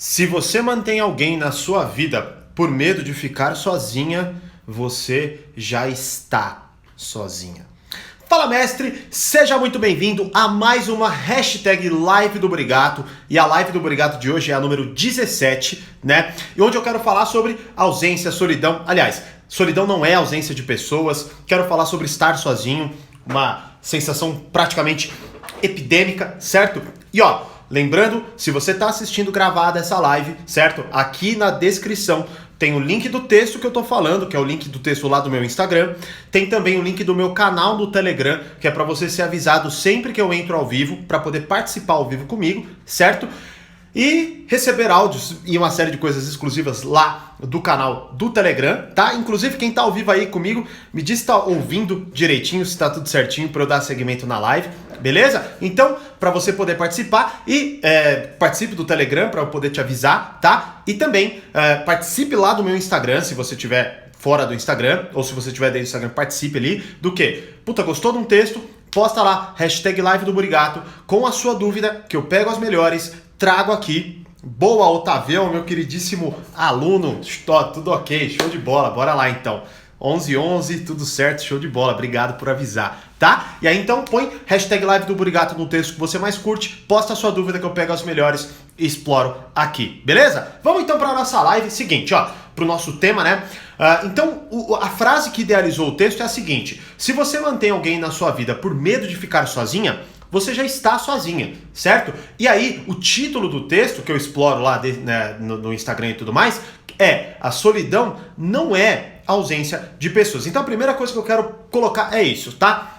Se você mantém alguém na sua vida por medo de ficar sozinha, você já está sozinha. Fala, mestre! Seja muito bem-vindo a mais uma hashtag Live do Brigato. E a Live do Brigato de hoje é a número 17, né? E onde eu quero falar sobre ausência, solidão. Aliás, solidão não é ausência de pessoas. Quero falar sobre estar sozinho, uma sensação praticamente epidêmica, certo? E ó, lembrando, se você está assistindo gravada essa live, certo? Aqui na descrição tem o link do texto que eu tô falando, que é o link do texto lá do meu Instagram. Tem também o link do meu canal no Telegram, que é para você ser avisado sempre que eu entro ao vivo, para poder participar ao vivo comigo, certo? E receber áudios e uma série de coisas exclusivas lá do canal do Telegram, tá? Inclusive, quem tá ao vivo aí comigo, me diz se tá ouvindo direitinho, se tá tudo certinho para eu dar segmento na live, beleza? Então, para você poder participar e participe do Telegram para eu poder te avisar, tá? E também participe lá do meu Instagram, se você tiver fora do Instagram, ou se você tiver dentro do Instagram, participe ali do quê? Puta, gostou de um texto? Posta lá, hashtag Live do Brigato, com a sua dúvida, que eu pego as melhores, trago aqui. Boa, Otavião, meu queridíssimo aluno. Tudo ok, show de bola. Bora lá então. 11:11, tudo certo, show de bola. Obrigado por avisar, tá? E aí então põe hashtag Live do Brigato no texto que você mais curte, posta a sua dúvida que eu pego as melhores e exploro aqui, beleza? Vamos então para a nossa live. Seguinte, ó, pro nosso tema, né? Então, a frase que idealizou o texto é a seguinte: se você mantém alguém na sua vida por medo de ficar sozinha, você já está sozinha, certo? E aí, o título do texto, que eu exploro lá no Instagram e tudo mais, é: a solidão não é ausência de pessoas. Então, a primeira coisa que eu quero colocar é isso, tá?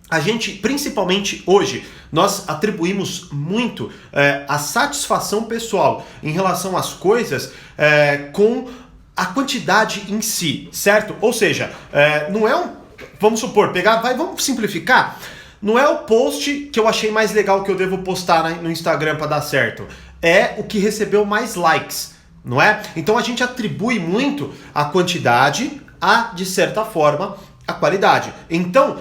A gente, principalmente hoje, nós atribuímos muito a satisfação pessoal em relação às coisas com a quantidade em si, certo? Ou seja, não é um... Vamos supor, vamos simplificar. Não é o post que eu achei mais legal que eu devo postar no Instagram para dar certo. É o que recebeu mais likes, não é? Então a gente atribui muito a quantidade a, de certa forma, a qualidade. Então,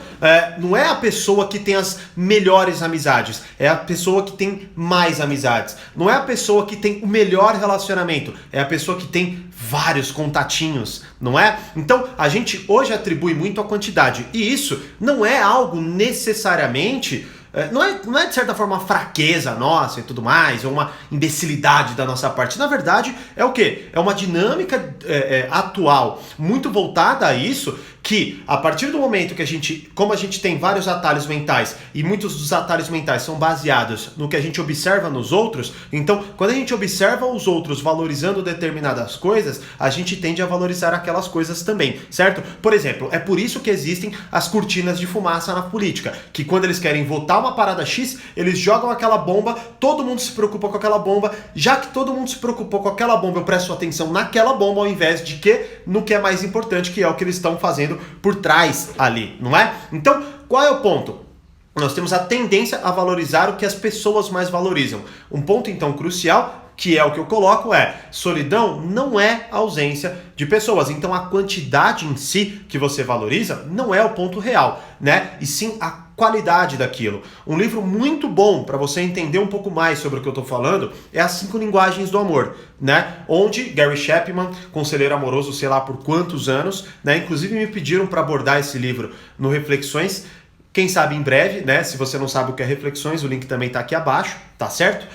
não é a pessoa que tem as melhores amizades, é a pessoa que tem mais amizades. Não é a pessoa que tem o melhor relacionamento, é a pessoa que tem vários contatinhos, não é? Então, a gente hoje atribui muito a quantidade. E isso não é algo necessariamente... Não é de certa forma fraqueza nossa e tudo mais, ou uma imbecilidade da nossa parte. Na verdade, é o quê? É uma dinâmica atual muito voltada a isso, que a partir do momento que como a gente tem vários atalhos mentais, e muitos dos atalhos mentais são baseados no que a gente observa nos outros, então quando a gente observa os outros valorizando determinadas coisas, a gente tende a valorizar aquelas coisas também, certo? Por exemplo, é por isso que existem as cortinas de fumaça na política, que quando eles querem votar uma parada X, eles jogam aquela bomba, todo mundo se preocupa com aquela bomba, já que todo mundo se preocupou com aquela bomba, eu presto atenção naquela bomba ao invés de no que é mais importante, que é o que eles estão fazendo por trás ali, não é? Então, qual é o ponto? Nós temos a tendência a valorizar o que as pessoas mais valorizam. Um ponto, então, crucial, que é o que eu coloco, solidão não é ausência de pessoas. Então, a quantidade em si que você valoriza não é o ponto real, né? E sim a qualidade daquilo. Um livro muito bom para você entender um pouco mais sobre o que eu estou falando é As 5 Linguagens do Amor, né? Onde Gary Chapman, conselheiro amoroso, sei lá por quantos anos, né? Inclusive me pediram para abordar esse livro no Reflexões. Quem sabe em breve, né? Se você não sabe o que é Reflexões, o link também tá aqui abaixo, tá certo?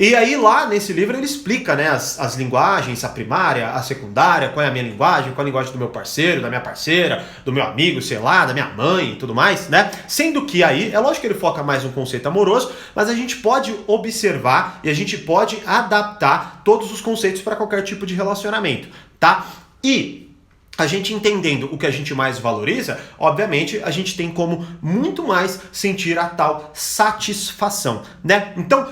E aí lá nesse livro ele explica, né, as linguagens, a primária, a secundária, qual é a minha linguagem, qual é a linguagem do meu parceiro, da minha parceira, do meu amigo, sei lá, da minha mãe e tudo mais, né? Sendo que aí, é lógico que ele foca mais no conceito amoroso, mas a gente pode observar e a gente pode adaptar todos os conceitos para qualquer tipo de relacionamento, tá? E a gente entendendo o que a gente mais valoriza, obviamente a gente tem como muito mais sentir a tal satisfação, né? Então,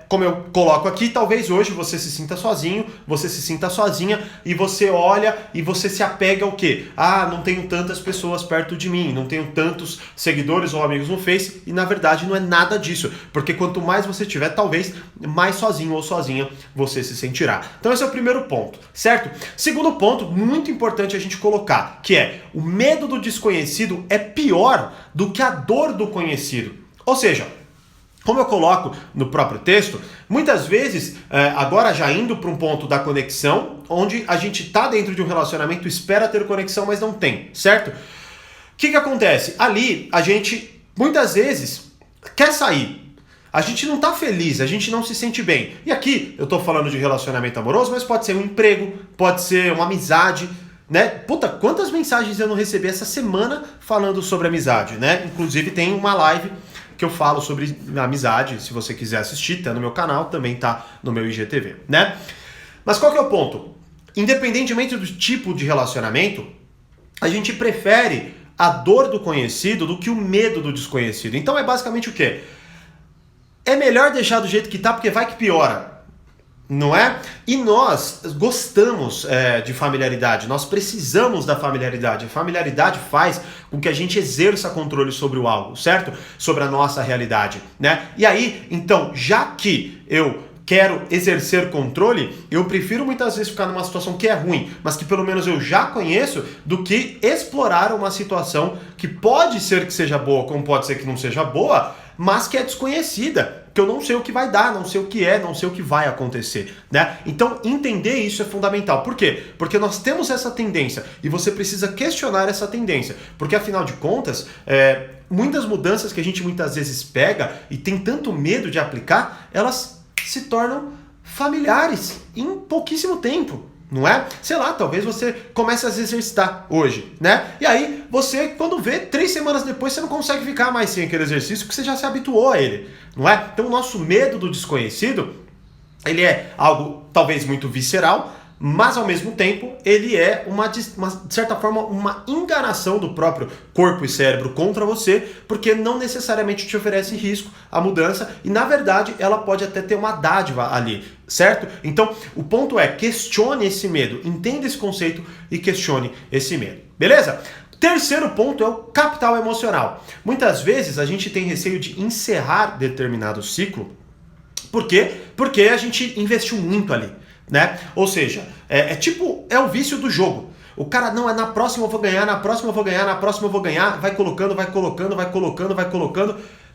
como eu coloco aqui, talvez hoje você se sinta sozinho, você se sinta sozinha e você olha e você se apega ao quê? Não tenho tantas pessoas perto de mim, não tenho tantos seguidores ou amigos no Face, e na verdade não é nada disso, porque quanto mais você tiver, talvez mais sozinho ou sozinha você se sentirá. Então esse é o primeiro ponto, certo? Segundo ponto, muito importante a gente colocar, que é: o medo do desconhecido é pior do que a dor do conhecido. Ou seja, Como eu coloco no próprio texto, muitas vezes, agora já indo para um ponto da conexão, onde a gente está dentro de um relacionamento, espera ter conexão, mas não tem, certo? O que acontece? Ali, a gente, muitas vezes, quer sair. A gente não tá feliz, a gente não se sente bem. E aqui, eu tô falando de relacionamento amoroso, mas pode ser um emprego, pode ser uma amizade, né? Puta, quantas mensagens eu não recebi essa semana falando sobre amizade, né? Inclusive tem uma live que eu falo sobre amizade, se você quiser assistir, tá no meu canal, também tá no meu IGTV, né? Mas qual que é o ponto? Independentemente do tipo de relacionamento, a gente prefere a dor do conhecido do que o medo do desconhecido. Então é basicamente o quê? É melhor deixar do jeito que tá, porque vai que piora, não é? E nós gostamos de familiaridade, nós precisamos da familiaridade. A familiaridade faz com que a gente exerça controle sobre o algo, certo? Sobre a nossa realidade, né? E aí, então, já que eu quero exercer controle, eu prefiro muitas vezes ficar numa situação que é ruim, mas que pelo menos eu já conheço, do que explorar uma situação que pode ser que seja boa, como pode ser que não seja boa, mas que é desconhecida, que eu não sei o que vai dar, não sei o que é, não sei o que vai acontecer, né? Então, entender isso é fundamental. Por quê? Porque nós temos essa tendência e você precisa questionar essa tendência, porque afinal de contas, muitas mudanças que a gente muitas vezes pega e tem tanto medo de aplicar, elas se tornam familiares em pouquíssimo tempo. Não é? Sei lá, talvez você comece a se exercitar hoje, né? E aí, você, quando vê, 3 semanas depois, você não consegue ficar mais sem aquele exercício, porque você já se habituou a ele, não é? Então, o nosso medo do desconhecido, ele é algo, talvez, muito visceral, mas, ao mesmo tempo, ele é, de certa forma, uma enganação do próprio corpo e cérebro contra você, porque não necessariamente te oferece risco à mudança, e, na verdade, ela pode até ter uma dádiva ali, certo? Então, o ponto é, questione esse medo, entenda esse conceito e questione esse medo, beleza? Terceiro ponto é o capital emocional. Muitas vezes, a gente tem receio de encerrar determinado ciclo. Por quê? Porque a gente investiu muito ali, né? Ou seja, é o vício do jogo. O cara, não, na próxima eu vou ganhar, na próxima eu vou ganhar, na próxima eu vou ganhar, vai colocando.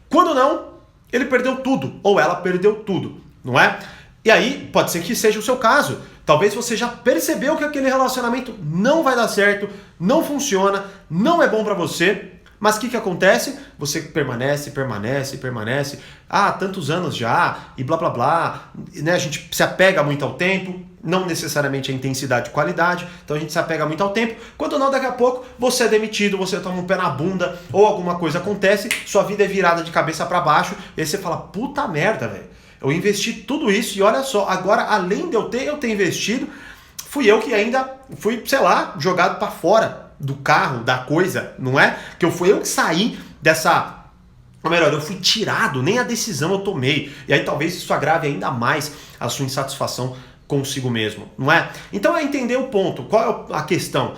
Quando não, ele perdeu tudo, ou ela perdeu tudo, não é? E aí, pode ser que seja o seu caso. Talvez você já percebeu que aquele relacionamento não vai dar certo, não funciona, não é bom pra você. Mas o que acontece? Você permanece. Tantos anos já, e blá blá blá. Né? A gente se apega muito ao tempo, não necessariamente a intensidade e qualidade, então a gente se apega muito ao tempo. Quando não, daqui a pouco, você é demitido, você toma um pé na bunda, ou alguma coisa acontece, sua vida é virada de cabeça para baixo, e aí você fala, puta merda, velho. Eu investi tudo isso, e olha só, agora, além de eu ter investido, fui eu que ainda fui, sei lá, jogado para fora do carro, da coisa, não é? Fui eu que saí dessa... Ou melhor, eu fui tirado, nem a decisão eu tomei. E aí talvez isso agrave ainda mais a sua insatisfação consigo mesmo, não é? Então é entender o ponto. Qual é a questão?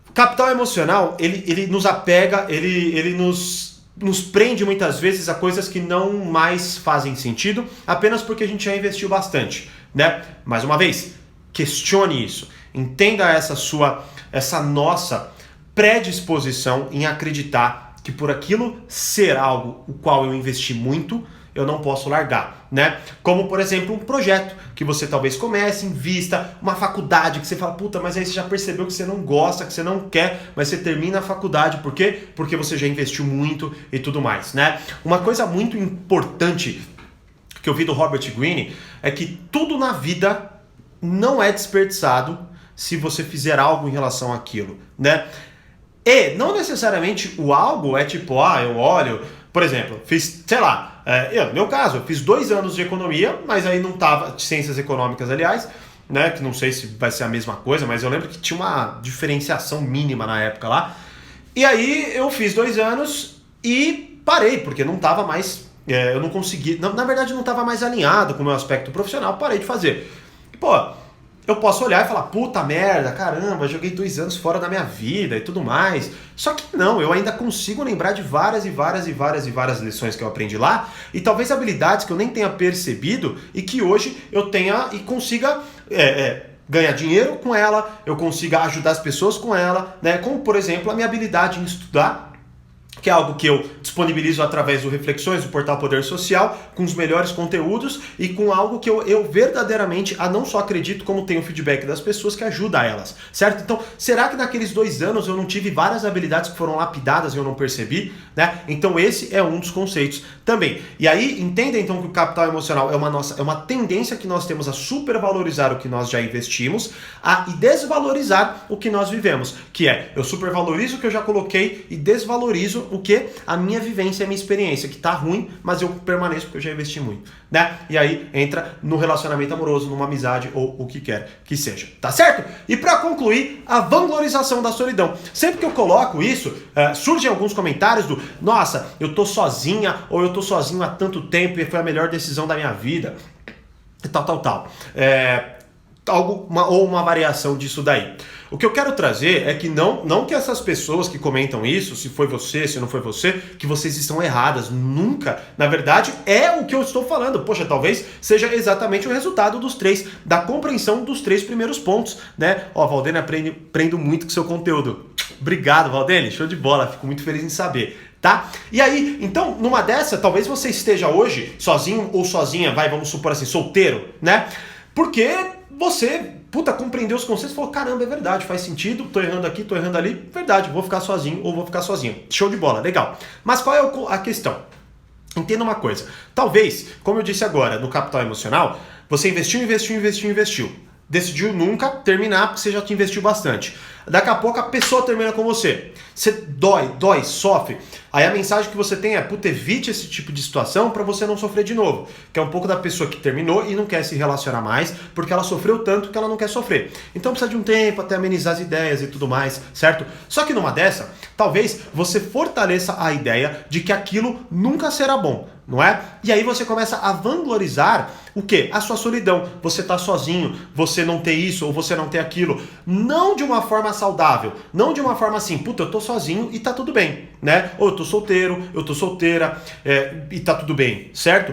O capital emocional, ele nos apega, ele nos prende muitas vezes a coisas que não mais fazem sentido, apenas porque a gente já investiu bastante, né? Mais uma vez, questione isso. Entenda essa nossa predisposição em acreditar que por aquilo ser algo o qual eu investi muito, eu não posso largar, né? Como, por exemplo, um projeto que você talvez comece, invista, uma faculdade que você fala, puta, mas aí você já percebeu que você não gosta, que você não quer, mas você termina a faculdade, por quê? Porque você já investiu muito e tudo mais, né? Uma coisa muito importante que eu vi do Robert Greene é que tudo na vida não é desperdiçado se você fizer algo em relação àquilo, né? E não necessariamente o algo é tipo, eu olho, por exemplo, fiz, sei lá, no meu caso, eu fiz 2 anos de economia, mas aí não tava, de ciências econômicas, aliás, né, que não sei se vai ser a mesma coisa, mas eu lembro que tinha uma diferenciação mínima na época lá, e aí eu fiz 2 anos e parei, porque não tava mais, eu não consegui, na verdade não tava mais alinhado com o meu aspecto profissional, parei de fazer. Pô, eu posso olhar e falar, puta merda, caramba, joguei 2 anos fora da minha vida e tudo mais. Só que não, eu ainda consigo lembrar de várias lições que eu aprendi lá e talvez habilidades que eu nem tenha percebido e que hoje eu tenha e consiga ganhar dinheiro com ela, eu consiga ajudar as pessoas com ela, né? Como, por exemplo, a minha habilidade em estudar que é algo que eu disponibilizo através do Reflexões, do Portal Poder Social, com os melhores conteúdos e com algo que eu verdadeiramente não só acredito, como tenho feedback das pessoas que ajuda elas, certo? Então, será que naqueles 2 anos eu não tive várias habilidades que foram lapidadas e eu não percebi, né? Então esse é um dos conceitos também. E aí, entenda então que o capital emocional é uma tendência que nós temos a supervalorizar o que nós já investimos e desvalorizar o que nós vivemos, que é, eu supervalorizo o que eu já coloquei e desvalorizo o que? A minha vivência, a minha experiência, que tá ruim, mas eu permaneço porque eu já investi muito, né? E aí entra no relacionamento amoroso, numa amizade ou o que quer que seja, tá certo? E para concluir, a vanglorização da solidão. Sempre que eu coloco isso, surgem alguns comentários do, nossa, eu tô sozinha ou eu tô sozinho há tanto tempo e foi a melhor decisão da minha vida, e tal. Uma variação disso daí. O que eu quero trazer é que não que essas pessoas que comentam isso, se foi você, se não foi você, que vocês estão erradas. Nunca. Na verdade, é o que eu estou falando. Poxa, talvez seja exatamente o resultado da compreensão dos 3 primeiros pontos, né? Ó, Valdene, aprendo muito com seu conteúdo. Obrigado, Valdene. Show de bola. Fico muito feliz em saber. Tá? E aí, então, numa dessa, talvez você esteja hoje sozinho ou sozinha, vamos supor assim, solteiro, né? Porque você, compreendeu os conceitos e falou, caramba, é verdade, faz sentido, tô errando aqui, tô errando ali, verdade, vou ficar sozinho ou vou ficar sozinho. Show de bola, legal. Mas qual é a questão? Entenda uma coisa, talvez, como eu disse agora, no capital emocional, você investiu. Decidiu nunca terminar porque você já te investiu bastante. Daqui a pouco a pessoa termina com você. Você dói, sofre. Aí a mensagem que você tem é, evite esse tipo de situação para você não sofrer de novo. Que é um pouco da pessoa que terminou e não quer se relacionar mais porque ela sofreu tanto que ela não quer sofrer. Então precisa de um tempo até amenizar as ideias e tudo mais, certo? Só que numa dessa, talvez você fortaleça a ideia de que aquilo nunca será bom, não é? E aí você começa a vanglorizar o quê? A sua solidão. Você tá sozinho, você não ter isso ou você não ter aquilo. Não de uma forma saudável, não de uma forma assim, eu tô sozinho e tá tudo bem, né? Ou eu tô solteiro, eu tô solteira e tá tudo bem, certo?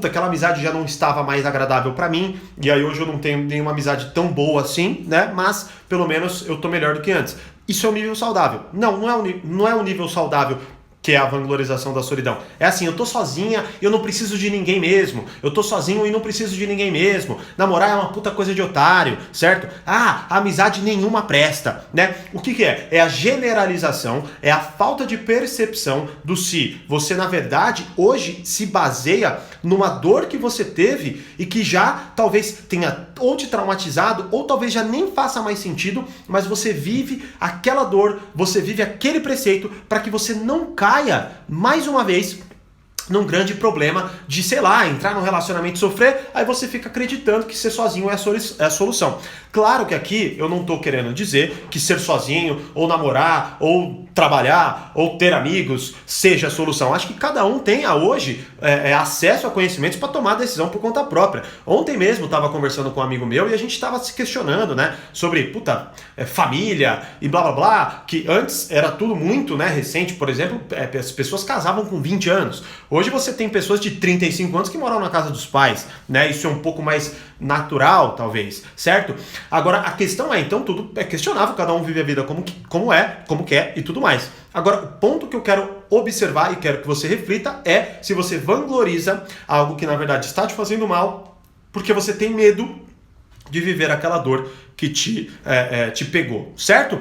Aquela amizade já não estava mais agradável pra mim e aí hoje eu não tenho nenhuma amizade tão boa assim, né? Mas pelo menos eu tô melhor do que antes. Isso é um nível saudável. Não é um nível saudável que é a vanglorização da solidão. É assim, eu tô sozinha e eu não preciso de ninguém mesmo. Eu tô sozinho e não preciso de ninguém mesmo. Namorar é uma puta coisa de otário, certo? A amizade nenhuma presta, né? O que é? É a generalização, é a falta de percepção do si. Você, na verdade, hoje se baseia numa dor que você teve e que já talvez tenha ou te traumatizado ou talvez já nem faça mais sentido, mas você vive aquela dor, você vive aquele preceito para que você não caia mais uma vez num grande problema de, entrar num relacionamento e sofrer, aí você fica acreditando que ser sozinho é a solução. Claro que aqui eu não estou querendo dizer que ser sozinho, ou namorar, ou trabalhar, ou ter amigos seja a solução. Acho que cada um tenha hoje acesso a conhecimentos para tomar decisão por conta própria. Ontem mesmo eu estava conversando com um amigo meu e a gente estava se questionando, né, sobre família e blá blá blá, que antes era tudo muito, né, recente. Por exemplo, as pessoas casavam com 20 anos. Hoje você tem pessoas de 35 anos que moram na casa dos pais, né? Isso é um pouco mais natural, talvez, certo? Agora, a questão então, tudo é questionável, cada um vive a vida como quer e tudo mais. Agora, o ponto que eu quero observar e quero que você reflita é se você vangloriza algo que, na verdade, está te fazendo mal, porque você tem medo de viver aquela dor que te pegou, certo?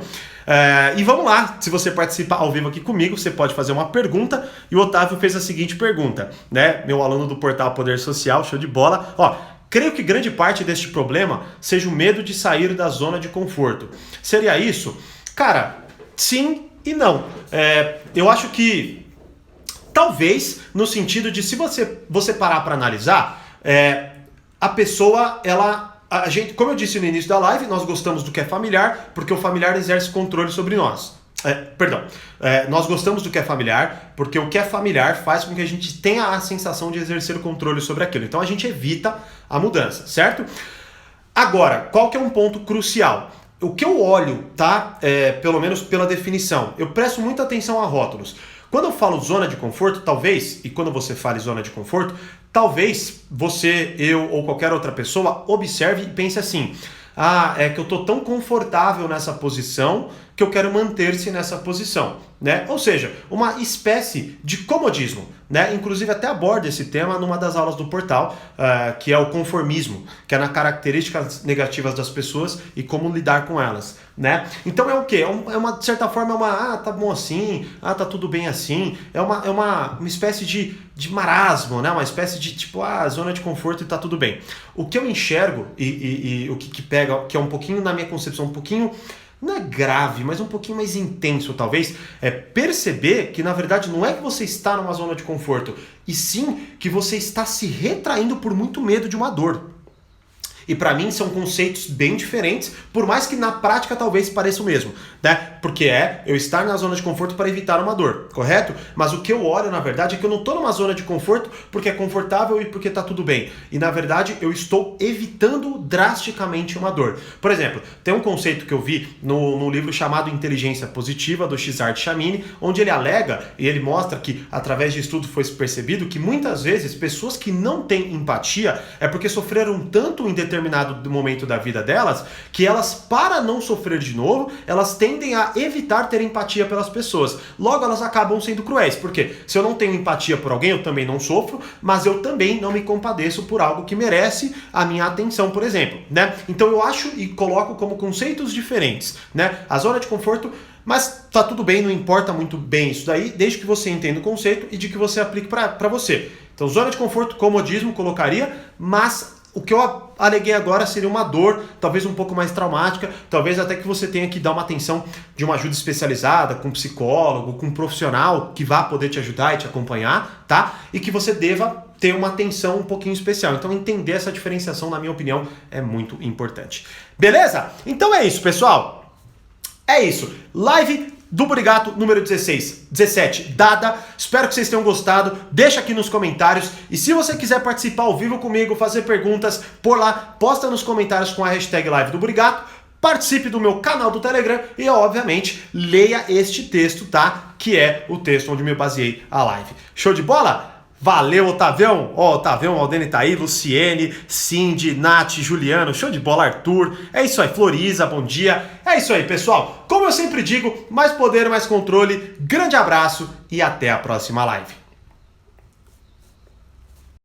E vamos lá, se você participar ao vivo aqui comigo, você pode fazer uma pergunta, e o Otávio fez a seguinte pergunta, né? Meu aluno do Portal Poder Social, show de bola. Creio que grande parte deste problema seja o medo de sair da zona de conforto. Seria isso? Cara, sim e não. Eu acho que talvez no sentido de, se você parar para analisar, a pessoa, a gente, como eu disse no início da live, nós gostamos do que é familiar, porque o familiar exerce controle sobre nós. Nós gostamos do que é familiar, porque o que é familiar faz com que a gente tenha a sensação de exercer controle sobre aquilo. Então a gente evita a mudança, certo? Agora, qual que é um ponto crucial? O que eu olho, tá? Pelo menos pela definição, eu presto muita atenção a rótulos. Quando eu falo zona de conforto, talvez, e quando você fala em zona de conforto, talvez você, eu ou qualquer outra pessoa observe e pense assim: é que eu tô tão confortável nessa posição que eu quero manter-se nessa posição, né? Ou seja, uma espécie de comodismo, né? Inclusive até aborda esse tema numa das aulas do portal, que é o conformismo, que é nas características negativas das pessoas e como lidar com elas, né? Então é o quê? De certa forma, tá bom assim, tá tudo bem assim, é uma espécie de marasmo, né? Uma espécie de tipo, zona de conforto e tá tudo bem. O que eu enxergo e o que pega, que é um pouquinho na minha concepção, um pouquinho, não é grave, mas um pouquinho mais intenso talvez, é perceber que na verdade não é que você está numa zona de conforto, e sim que você está se retraindo por muito medo de uma dor. E para mim são conceitos bem diferentes, por mais que na prática talvez pareça o mesmo, né? Porque eu estar na zona de conforto para evitar uma dor, correto? Mas o que eu olho na verdade é que eu não estou numa zona de conforto porque é confortável e porque está tudo bem. E na verdade eu estou evitando drasticamente uma dor. Por exemplo, tem um conceito que eu vi no livro chamado Inteligência Positiva, do Cesar Chamini, onde ele alega e ele mostra que através de estudo foi percebido que muitas vezes pessoas que não têm empatia é porque sofreram tanto em determinado momento da vida delas, que elas, para não sofrer de novo, elas tendem a evitar ter empatia pelas pessoas. Logo, elas acabam sendo cruéis, porque se eu não tenho empatia por alguém, eu também não sofro, mas eu também não me compadeço por algo que merece a minha atenção, por exemplo, né? Então eu acho e coloco como conceitos diferentes, né? A zona de conforto, mas tá tudo bem, não importa muito bem isso daí, desde que você entenda o conceito e de que você aplique para você. Então, zona de conforto, comodismo, colocaria, mas o que eu aleguei agora seria uma dor, talvez um pouco mais traumática, talvez até que você tenha que dar uma atenção de uma ajuda especializada, com um psicólogo, com um profissional que vá poder te ajudar e te acompanhar, tá? E que você deva ter uma atenção um pouquinho especial. Então entender essa diferenciação, na minha opinião, é muito importante. Beleza? Então é isso, pessoal. É isso. Live do Burigato número 17 dada. Espero que vocês tenham gostado. Deixa aqui nos comentários. E se você quiser participar ao vivo comigo, fazer perguntas por lá, posta nos comentários com a hashtag Live do Burigato. Participe do meu canal do Telegram e, obviamente, leia este texto, tá? Que é o texto onde me baseei a live. Show de bola? Valeu, Otavião! Otavião, Aldene tá aí, Luciene, Cindy, Nath, Juliano, show de bola, Arthur. É isso aí, Floriza, bom dia. É isso aí, pessoal. Como eu sempre digo, mais poder, mais controle. Grande abraço e até a próxima live.